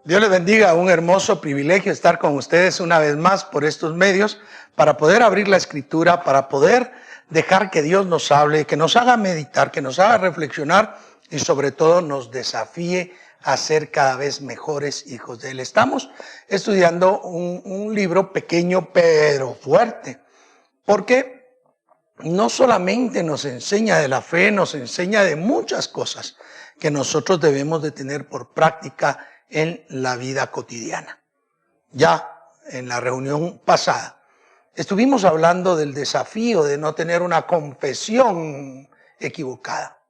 Dios les bendiga, un hermoso privilegio estar con ustedes una vez más por estos medios para poder abrir la Escritura, para poder dejar que Dios nos hable, que nos haga meditar, que nos haga reflexionar y sobre todo nos desafíe a ser cada vez mejores hijos de Él. Estamos estudiando un libro pequeño pero fuerte, porque no solamente nos enseña de la fe, nos enseña de muchas cosas que nosotros debemos de tener por práctica en la vida cotidiana. Ya en la reunión pasada estuvimos hablando del desafío de no tener una confesión equivocada.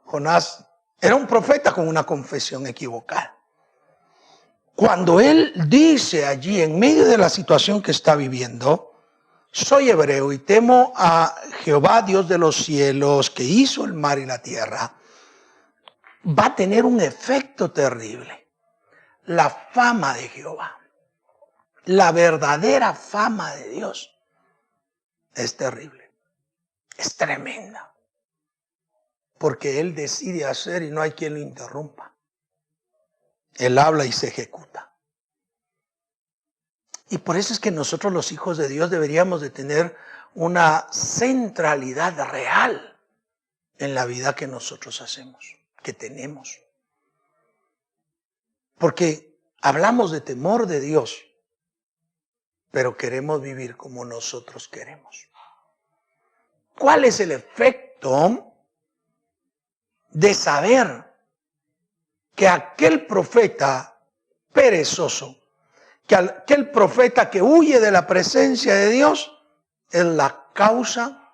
Jonás era un profeta con una confesión equivocada. Cuando él dice allí, en medio de la situación que está viviendo, soy hebreo y temo a Jehová, Dios de los cielos, que hizo el mar y la tierra, va a tener un efecto terrible. La fama de Jehová, la verdadera fama de Dios, es terrible, es tremenda. Porque Él decide hacer y no hay quien lo interrumpa. Él habla y se ejecuta. Y por eso es que nosotros los hijos de Dios deberíamos de tener una centralidad real en la vida que nosotros hacemos, que tenemos. Porque hablamos de temor de Dios, pero queremos vivir como nosotros queremos. ¿Cuál es el efecto de saber que aquel profeta perezoso, que aquel profeta que huye de la presencia de Dios, es la causa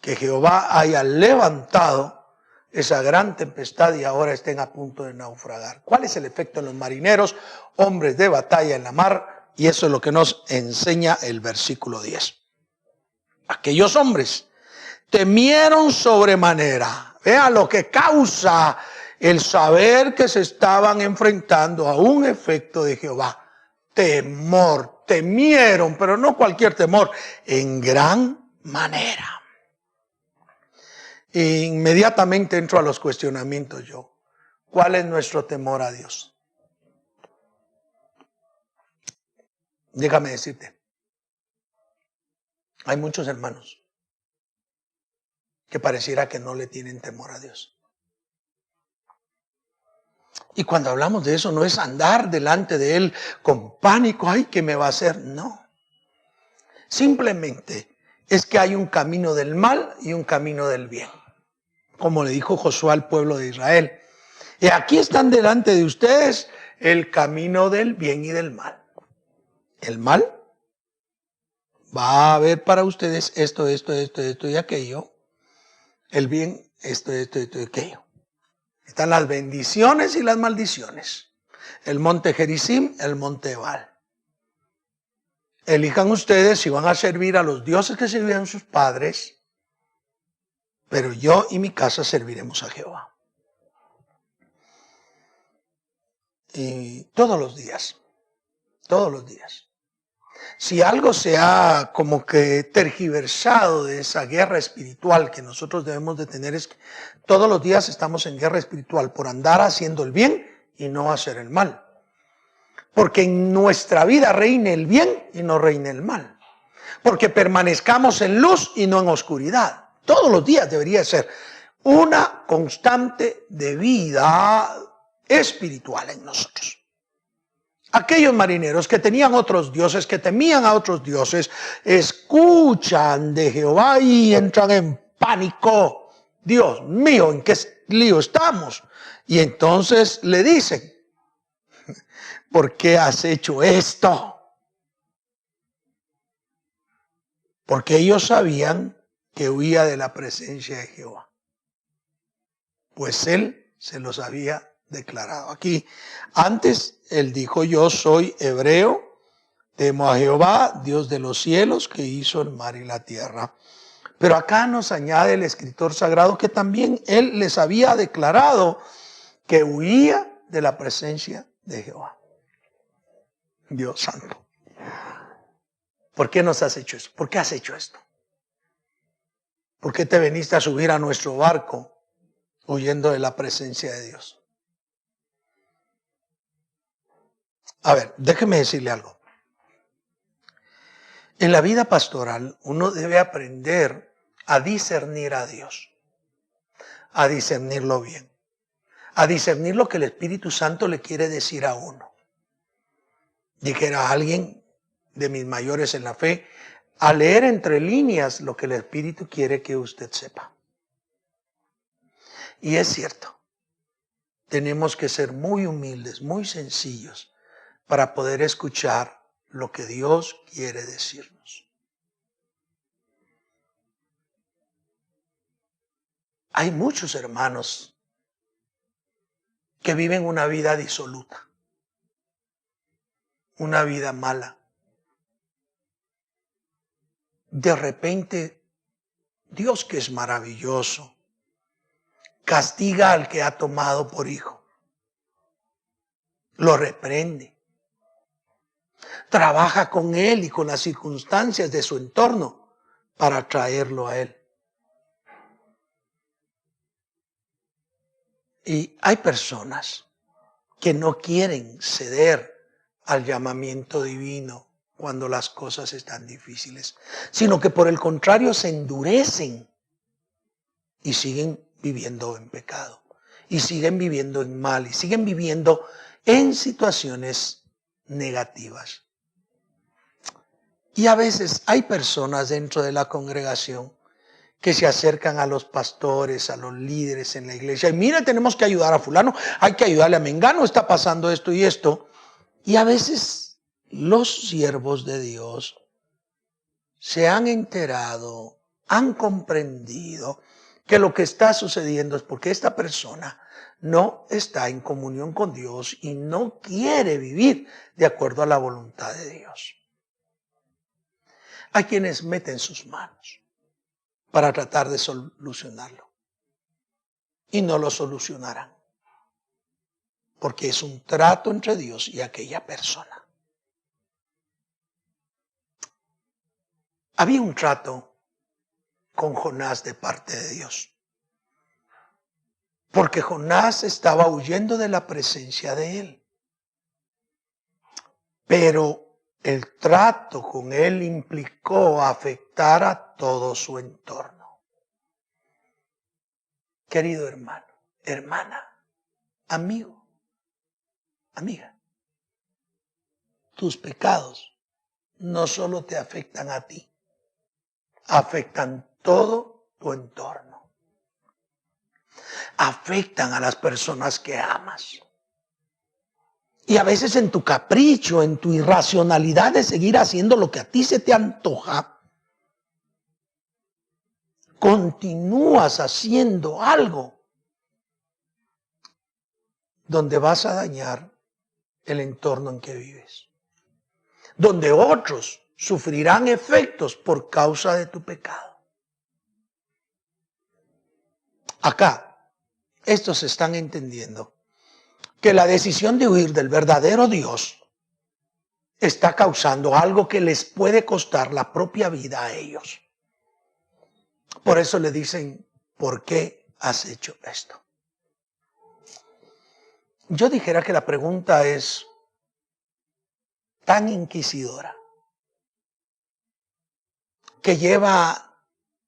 que Jehová haya levantado esa gran tempestad y ahora estén a punto de naufragar? ¿Cuál es el efecto en los marineros, hombres de batalla en la mar? Y eso es lo que nos enseña el versículo 10. Aquellos hombres temieron sobremanera. Vea lo que causa el saber que se estaban enfrentando a un efecto de Jehová. Temor, temieron, pero no cualquier temor, en gran manera. Inmediatamente entro a los cuestionamientos yo. ¿Cuál es nuestro temor a Dios? Déjame decirte, hay muchos hermanos que pareciera que no le tienen temor a Dios. Y cuando hablamos de eso, no es andar delante de Él con pánico, ay, ¿qué me va a hacer? No. Simplemente es que hay un camino del mal y un camino del bien. Como le dijo Josué al pueblo de Israel. Y aquí están delante de ustedes el camino del bien y del mal. El mal va a haber para ustedes esto y aquello. El bien, esto y aquello. Están las bendiciones y las maldiciones. El monte Gerizim, el monte Ebal. Elijan ustedes si van a servir a los dioses que servían sus padres, pero yo y mi casa serviremos a Jehová. Y todos los días. Si algo se ha como que tergiversado de esa guerra espiritual que nosotros debemos de tener, es que todos los días estamos en guerra espiritual por andar haciendo el bien y no hacer el mal. Porque en nuestra vida reine el bien y no reine el mal. Porque permanezcamos en luz y no en oscuridad. Todos los días debería ser una constante de vida espiritual en nosotros. Aquellos marineros que tenían otros dioses, que temían a otros dioses, escuchan de Jehová y entran en pánico. Dios mío, ¿en qué lío estamos? Y entonces le dicen, ¿por qué has hecho esto? Porque ellos sabían que huía de la presencia de Jehová. Pues Él se los había declarado. Aquí, antes Él dijo, yo soy hebreo, temo a Jehová, Dios de los cielos, que hizo el mar y la tierra. Pero acá nos añade el escritor sagrado que también Él les había declarado que huía de la presencia de Jehová. Dios santo. ¿Por qué nos has hecho eso? ¿Por qué has hecho esto? ¿Por qué te viniste a subir a nuestro barco huyendo de la presencia de Dios? A ver, déjeme decirle algo. En la vida pastoral uno debe aprender a discernir a Dios, a discernirlo bien, a discernir lo que el Espíritu Santo le quiere decir a uno. Dijera alguien de mis mayores en la fe, a leer entre líneas lo que el Espíritu quiere que usted sepa. Y es cierto, tenemos que ser muy humildes, muy sencillos para poder escuchar lo que Dios quiere decirnos. Hay muchos hermanos que viven una vida disoluta, una vida mala. De repente, Dios, que es maravilloso, castiga al que ha tomado por hijo, lo reprende, trabaja con él y con las circunstancias de su entorno para traerlo a él. Y hay personas que no quieren ceder al llamamiento divino cuando las cosas están difíciles, sino que por el contrario se endurecen y siguen viviendo en pecado, y siguen viviendo en mal, y siguen viviendo en situaciones negativas. Y a veces hay personas dentro de la congregación que se acercan a los pastores, a los líderes en la iglesia. Y mira, tenemos que ayudar a fulano, hay que ayudarle a mengano, está pasando esto y esto. Y a veces los siervos de Dios se han enterado, han comprendido que lo que está sucediendo es porque esta persona no está en comunión con Dios y no quiere vivir de acuerdo a la voluntad de Dios. Hay quienes meten sus manos para tratar de solucionarlo. Y no lo solucionarán. Porque es un trato entre Dios y aquella persona. Había un trato con Jonás de parte de Dios. Porque Jonás estaba huyendo de la presencia de él. Pero el trato con él implicó afectar a todo su entorno. Querido hermano, hermana, amigo, amiga, tus pecados no solo te afectan a ti, afectan todo tu entorno. Afectan a las personas que amas. Y a veces en tu capricho, en tu irracionalidad de seguir haciendo lo que a ti se te antoja, continúas haciendo algo donde vas a dañar el entorno en que vives. Donde otros sufrirán efectos por causa de tu pecado. Acá, estos están entendiendo que la decisión de huir del verdadero Dios está causando algo que les puede costar la propia vida a ellos. Por eso le dicen, ¿por qué has hecho esto? Yo dijera que la pregunta es tan inquisidora que lleva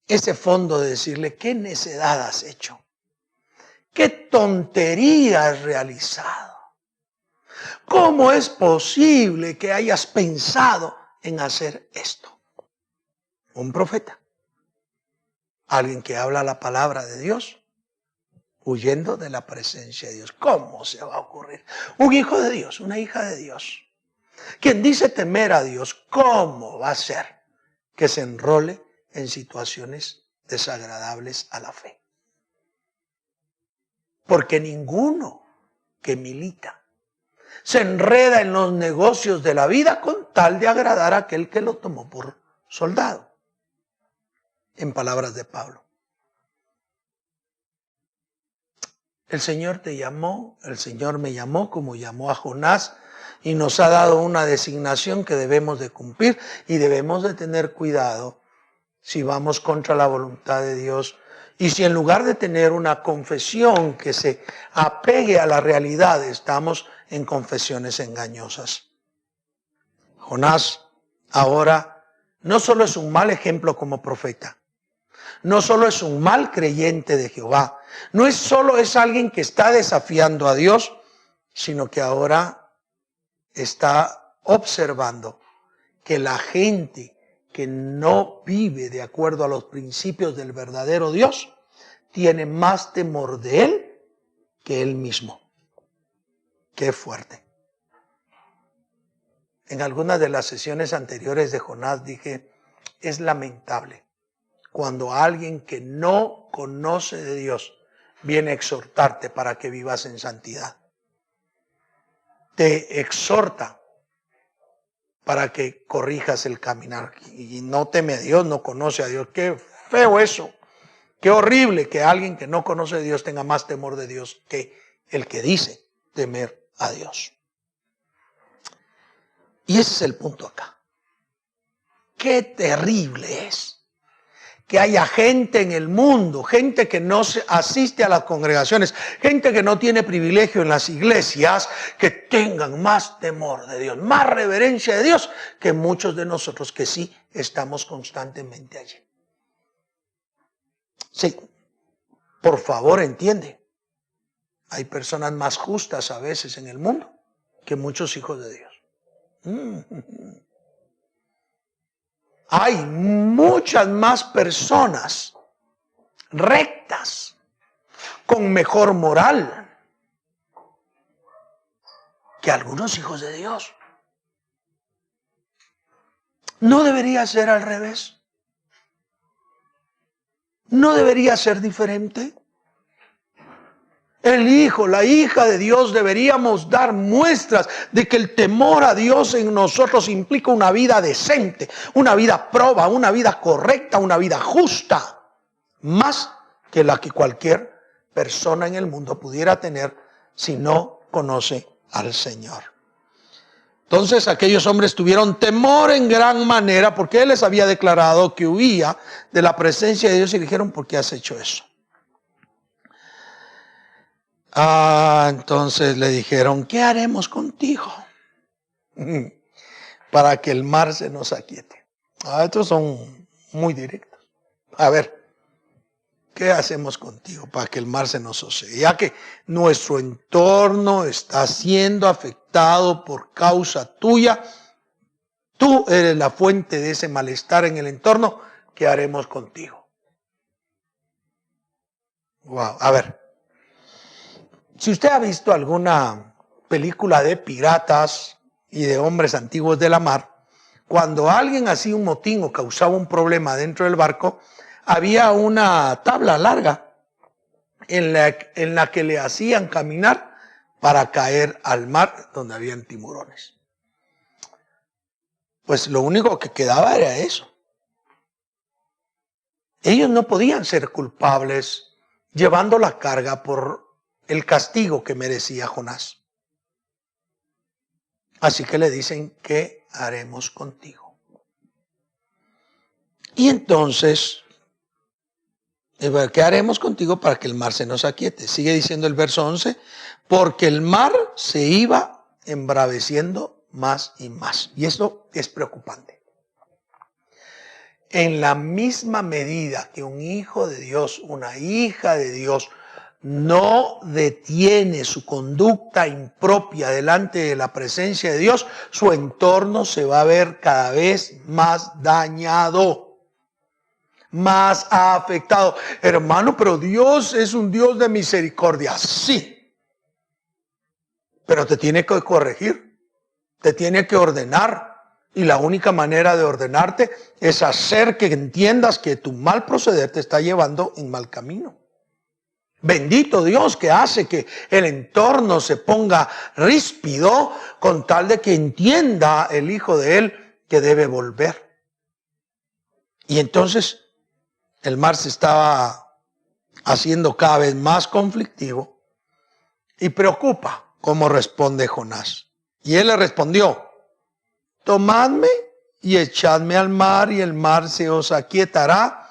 ese fondo de decirle, ¿qué necedad has hecho? ¿Qué tontería has realizado? ¿Cómo es posible que hayas pensado en hacer esto? Un profeta, alguien que habla la palabra de Dios, huyendo de la presencia de Dios. ¿Cómo se va a ocurrir? Un hijo de Dios, una hija de Dios, quien dice temer a Dios, ¿cómo va a ser que se enrole en situaciones desagradables a la fe? Porque ninguno que milita se enreda en los negocios de la vida con tal de agradar a aquel que lo tomó por soldado. En palabras de Pablo. El Señor te llamó, el Señor me llamó como llamó a Jonás y nos ha dado una designación que debemos de cumplir y debemos de tener cuidado si vamos contra la voluntad de Dios y si en lugar de tener una confesión que se apegue a la realidad, estamos en confesiones engañosas. Jonás ahora no solo es un mal ejemplo como profeta, no solo es un mal creyente de Jehová, no es solo es alguien que está desafiando a Dios, sino que ahora está observando que la gente que no vive de acuerdo a los principios del verdadero Dios tiene más temor de Él que Él mismo. Qué fuerte. En algunas de las sesiones anteriores de Jonás dije, es lamentable cuando alguien que no conoce de Dios viene a exhortarte para que vivas en santidad. Te exhorta para que corrijas el caminar. Y no teme a Dios, no conoce a Dios. Qué feo eso. Qué horrible que alguien que no conoce a Dios tenga más temor de Dios que el que dice temer a Dios. Y ese es el punto acá. Qué terrible es que haya gente en el mundo, gente que no asiste a las congregaciones, gente que no tiene privilegio en las iglesias, que tengan más temor de Dios, más reverencia de Dios que muchos de nosotros que sí estamos constantemente allí. Sí, por favor entiende, hay personas más justas a veces en el mundo que muchos hijos de Dios. Hay muchas más personas rectas, con mejor moral, que algunos hijos de Dios. ¿No debería ser al revés? ¿No debería ser diferente? El hijo, la hija de Dios deberíamos dar muestras de que el temor a Dios en nosotros implica una vida decente, una vida proba, una vida correcta, una vida justa, más que la que cualquier persona en el mundo pudiera tener si no conoce al Señor. Entonces aquellos hombres tuvieron temor en gran manera porque Él les había declarado que huía de la presencia de Dios y dijeron, ¿por qué has hecho eso? Entonces le dijeron, ¿qué haremos contigo? Para que el mar se nos aquiete. Estos son muy directos. A ver, ¿qué hacemos contigo para que el mar se nos sosegue? Ya que nuestro entorno está siendo afectado por causa tuya, tú eres la fuente de ese malestar en el entorno, ¿qué haremos contigo? Wow, a ver. Si usted ha visto alguna película de piratas y de hombres antiguos de la mar, cuando alguien hacía un motín o causaba un problema dentro del barco, había una tabla larga en la que le hacían caminar para caer al mar donde habían tiburones. Pues lo único que quedaba era eso. Ellos no podían ser culpables llevando la carga por el castigo que merecía Jonás. Así que le dicen, ¿qué haremos contigo? Y entonces, ¿qué haremos contigo para que el mar se nos aquiete? Sigue diciendo el verso 11, porque el mar se iba embraveciendo más y más. Y esto es preocupante. En la misma medida que un hijo de Dios, una hija de Dios, no detiene su conducta impropia delante de la presencia de Dios, su entorno se va a ver cada vez más dañado, más afectado. Hermano, pero Dios es un Dios de misericordia, sí, pero te tiene que corregir, te tiene que ordenar. Y la única manera de ordenarte es hacer que entiendas que tu mal proceder te está llevando en mal camino. Bendito Dios que hace que el entorno se ponga ríspido con tal de que entienda el hijo de él que debe volver. Y entonces el mar se estaba haciendo cada vez más conflictivo y preocupa cómo responde Jonás. Y él le respondió, tomadme y echadme al mar, y el mar se os aquietará,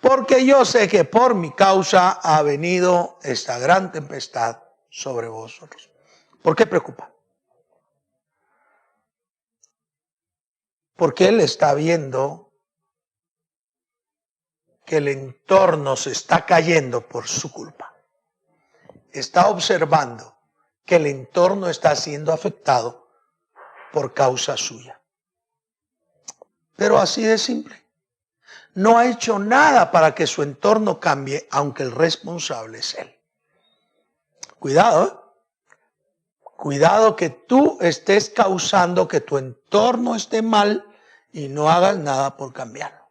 porque yo sé que por mi causa ha venido esta gran tempestad sobre vosotros. ¿Por qué preocupa? Porque él está viendo que el entorno se está cayendo por su culpa. Está observando que el entorno está siendo afectado por causa suya. Pero así de simple. No ha hecho nada para que su entorno cambie, aunque el responsable es él. Cuidado, ¿eh? Cuidado que tú estés causando que tu entorno esté mal y no hagas nada por cambiarlo.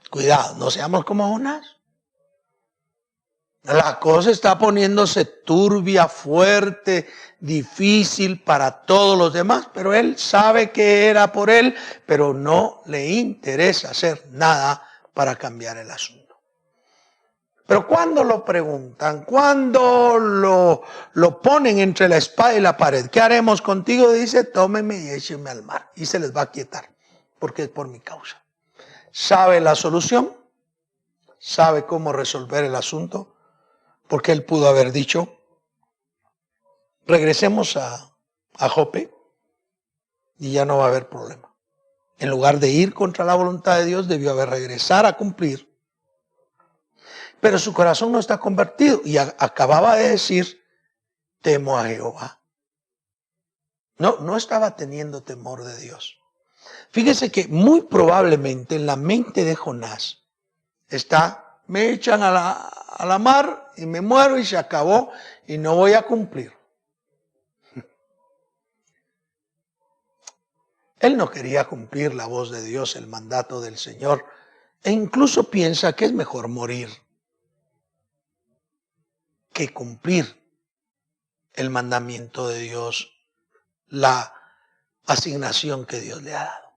Cuidado, no seamos como Jonás. La cosa está poniéndose turbia, fuerte, difícil para todos los demás, pero él sabe que era por él, pero no le interesa hacer nada para cambiar el asunto. Pero cuando lo preguntan, cuando lo ponen entre la espada y la pared, ¿qué haremos contigo? Dice, tómenme y échenme al mar. Y se les va a quietar, porque es por mi causa. Sabe la solución, sabe cómo resolver el asunto, porque él pudo haber dicho, regresemos a Jope y ya no va a haber problema. En lugar de ir contra la voluntad de Dios, debió haber regresar a cumplir. Pero su corazón no está convertido y acababa de decir, temo a Jehová. No estaba teniendo temor de Dios. Fíjese que muy probablemente en la mente de Jonás está, me echan a la mar y me muero y se acabó y no voy a cumplir. Él no quería cumplir la voz de Dios, el mandato del Señor, e incluso piensa que es mejor morir que cumplir el mandamiento de Dios, la asignación que Dios le ha dado.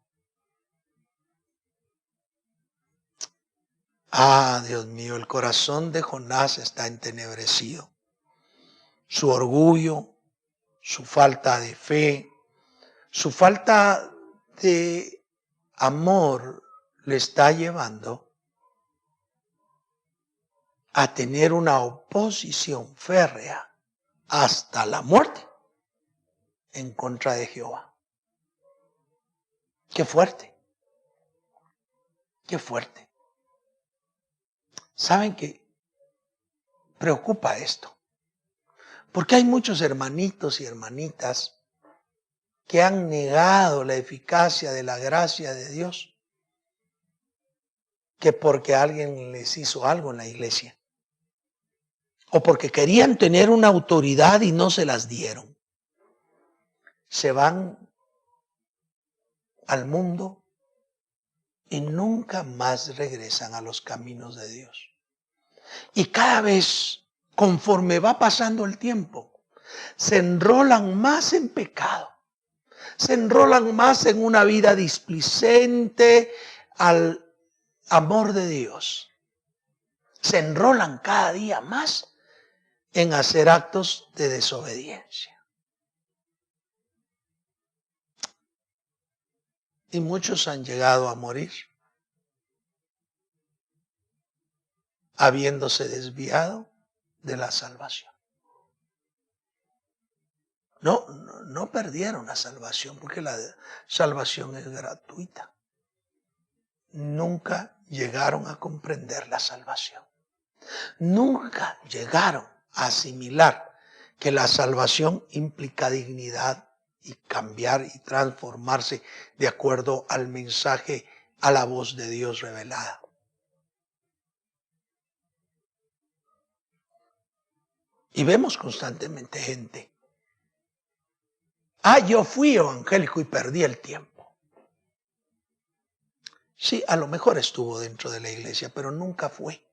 Ah, Dios mío, el corazón de Jonás está entenebrecido. Su orgullo, su falta de fe, su falta de amor le está llevando a tener una oposición férrea hasta la muerte en contra de Jehová. Qué fuerte, qué fuerte. ¿Saben qué? Preocupa esto. Porque hay muchos hermanitos y hermanitas que han negado la eficacia de la gracia de Dios, que porque alguien les hizo algo en la iglesia, o porque querían tener una autoridad y no se las dieron. Se van al mundo y nunca más regresan a los caminos de Dios. Y cada vez, conforme va pasando el tiempo, se enrolan más en pecado, se enrolan más en una vida displicente al amor de Dios. Se enrolan cada día más en hacer actos de desobediencia. Y muchos han llegado a morir habiéndose desviado de la salvación. No perdieron la salvación, porque la salvación es gratuita. Nunca llegaron a comprender la salvación. Nunca llegaron a asimilar que la salvación implica dignidad y cambiar y transformarse de acuerdo al mensaje, a la voz de Dios revelada. Y vemos constantemente gente. Yo fui evangélico y perdí el tiempo. Sí, a lo mejor estuvo dentro de la iglesia, pero nunca fue.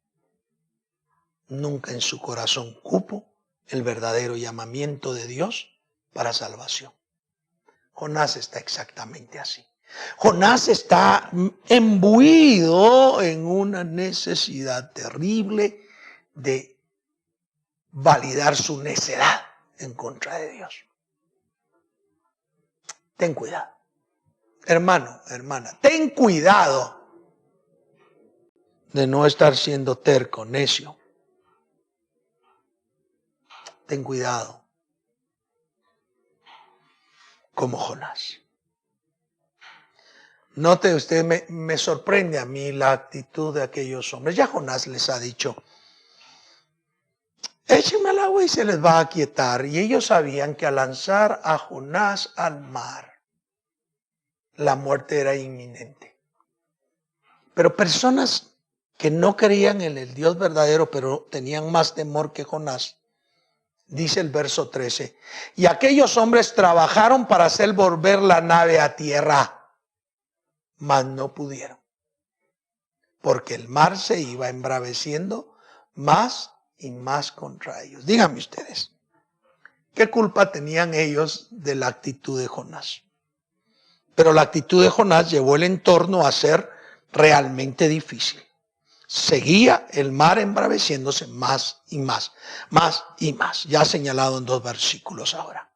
Nunca en su corazón cupo el verdadero llamamiento de Dios para salvación. Jonás está exactamente así. Jonás está embuido en una necesidad terrible de validar su necedad en contra de Dios. Ten cuidado. Hermano, hermana, ten cuidado de no estar siendo terco, necio. Ten cuidado, como Jonás. Note usted, me sorprende a mí la actitud de aquellos hombres. Ya Jonás les ha dicho, échenme al agua y se les va a aquietar. Y ellos sabían que al lanzar a Jonás al mar, la muerte era inminente. Pero personas que no creían en el Dios verdadero, pero tenían más temor que Jonás, dice el verso 13, y aquellos hombres trabajaron para hacer volver la nave a tierra, mas no pudieron, porque el mar se iba embraveciendo más y más contra ellos. Díganme ustedes, ¿qué culpa tenían ellos de la actitud de Jonás? Pero la actitud de Jonás llevó el entorno a ser realmente difícil. Seguía el mar embraveciéndose más y más, más y más. Ya señalado en 2 versículos ahora.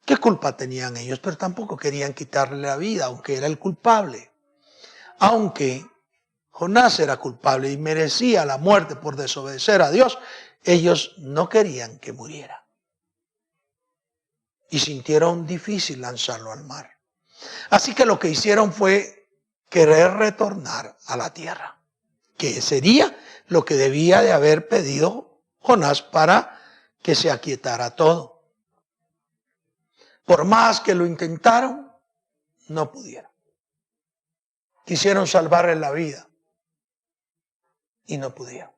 ¿Qué culpa tenían ellos? Pero tampoco querían quitarle la vida, aunque era el culpable. Aunque Jonás era culpable y merecía la muerte por desobedecer a Dios, ellos no querían que muriera. Y sintieron difícil lanzarlo al mar. Así que lo que hicieron fue querer retornar a la tierra, que sería lo que debía de haber pedido Jonás para que se aquietara todo. Por más que lo intentaron, no pudieron. Quisieron salvarle la vida y no pudieron.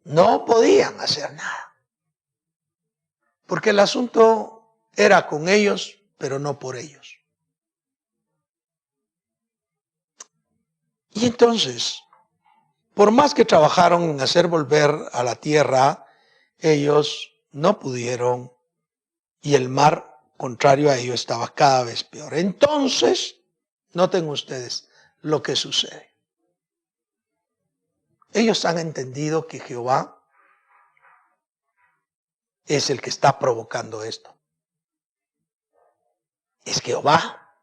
No podían hacer nada. Porque el asunto era con ellos, pero no por ellos. Y entonces, por más que trabajaron en hacer volver a la tierra, ellos no pudieron y el mar, contrario a ellos, estaba cada vez peor. Entonces, noten ustedes lo que sucede. Ellos han entendido que Jehová es el que está provocando esto. Es Jehová.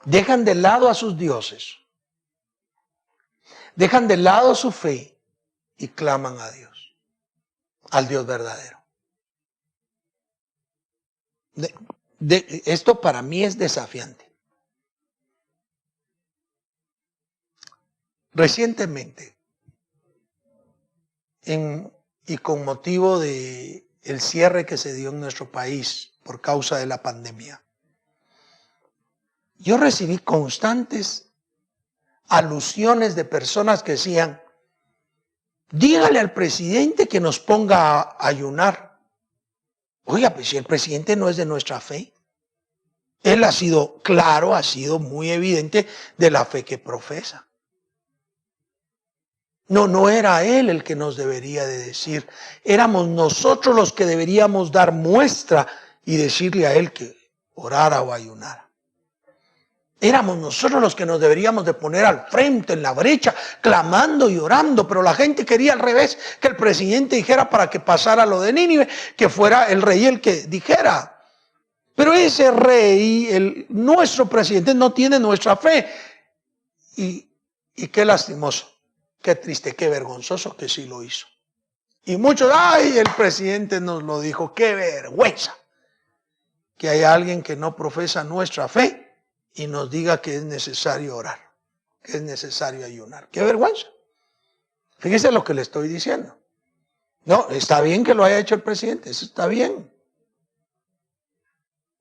Dejan de lado a sus dioses. Dejan de lado su fe y claman a Dios, al Dios verdadero. Esto para mí es desafiante. Recientemente, y con motivo de el cierre que se dio en nuestro país por causa de la pandemia, yo recibí constantes alusiones de personas que decían, dígale al presidente que nos ponga a ayunar. Oiga, pues si el presidente no es de nuestra fe, él ha sido claro, ha sido muy evidente de la fe que profesa. No era él el que nos debería de decir, éramos nosotros los que deberíamos dar muestra y decirle a él que orara o ayunara. Éramos nosotros los que nos deberíamos de poner al frente, en la brecha, clamando y orando, pero la gente quería al revés, que el presidente dijera para que pasara lo de Nínive, que fuera el rey el que dijera. Pero ese rey, nuestro presidente, no tiene nuestra fe. Y qué lastimoso, qué triste, qué vergonzoso que sí lo hizo. Y muchos, ay, el presidente nos lo dijo, qué vergüenza que haya alguien que no profesa nuestra fe y nos diga que es necesario orar, que es necesario ayunar. ¡Qué vergüenza! Fíjese lo que le estoy diciendo. No, está bien que lo haya hecho el presidente, eso está bien.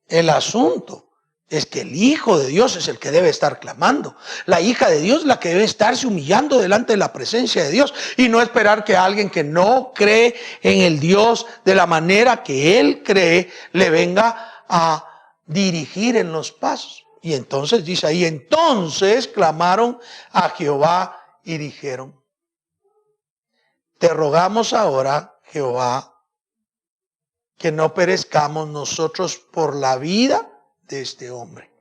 El asunto es que el Hijo de Dios es el que debe estar clamando. La hija de Dios es la que debe estarse humillando delante de la presencia de Dios y no esperar que alguien que no cree en el Dios de la manera que él cree le venga a dirigir en los pasos. Y entonces dice ahí, entonces clamaron a Jehová y dijeron, te rogamos ahora, Jehová, que no perezcamos nosotros por la vida de este hombre,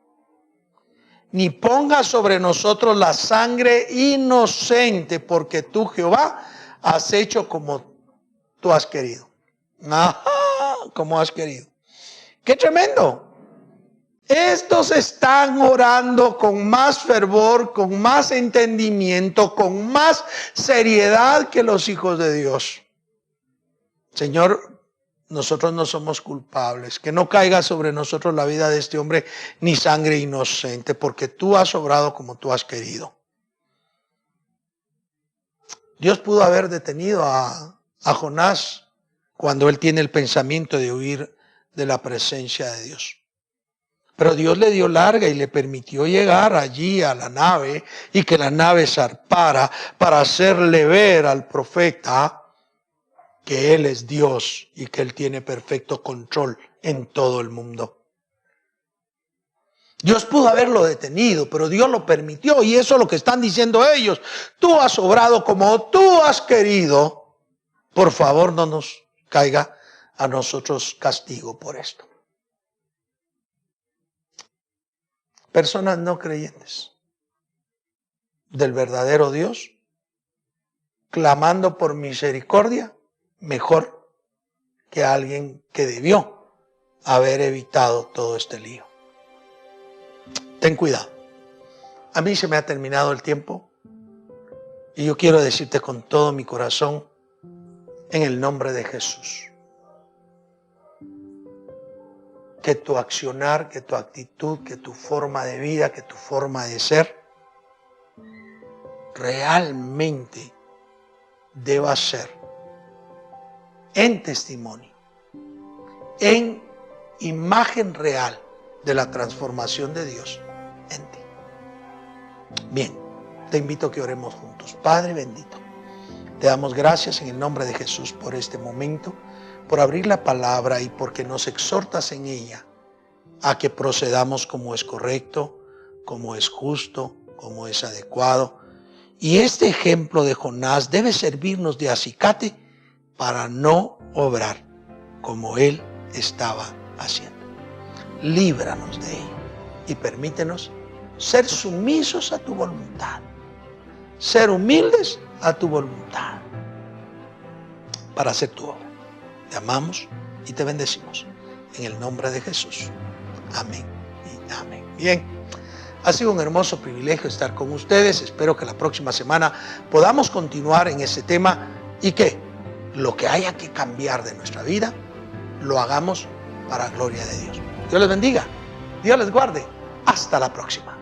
ni ponga sobre nosotros la sangre inocente, porque tú, Jehová, has hecho como tú has querido. Ajá, como has querido. ¡Qué tremendo! Estos están orando con más fervor, con más entendimiento, con más seriedad que los hijos de Dios. Señor, nosotros no somos culpables. Que no caiga sobre nosotros la vida de este hombre ni sangre inocente, porque tú has obrado como tú has querido. Dios pudo haber detenido a Jonás cuando él tiene el pensamiento de huir de la presencia de Dios. Pero Dios le dio larga y le permitió llegar allí a la nave y que la nave zarpara para hacerle ver al profeta que Él es Dios y que Él tiene perfecto control en todo el mundo. Dios pudo haberlo detenido, pero Dios lo permitió, y eso es lo que están diciendo ellos. Tú has obrado como tú has querido. Por favor, no nos caiga a nosotros castigo por esto. Personas no creyentes del verdadero Dios, clamando por misericordia, mejor que alguien que debió haber evitado todo este lío. Ten cuidado. A mí se me ha terminado el tiempo y yo quiero decirte con todo mi corazón, en el nombre de Jesús, que tu accionar, que tu actitud, que tu forma de vida, que tu forma de ser, realmente deba ser en testimonio, en imagen real de la transformación de Dios en ti. Bien, te invito a que oremos juntos. Padre bendito, te damos gracias en el nombre de Jesús por este momento, por abrir la palabra y porque nos exhortas en ella a que procedamos como es correcto, como es justo, como es adecuado. Y este ejemplo de Jonás debe servirnos de acicate para no obrar como él estaba haciendo. Líbranos de ello y permítenos ser sumisos a tu voluntad, ser humildes a tu voluntad para hacer tu obra. Te amamos y te bendecimos en el nombre de Jesús. Amén y amén. Bien, ha sido un hermoso privilegio estar con ustedes. Espero que la próxima semana podamos continuar en ese tema y que lo que haya que cambiar de nuestra vida, lo hagamos para gloria de Dios. Dios les bendiga, Dios les guarde. Hasta la próxima.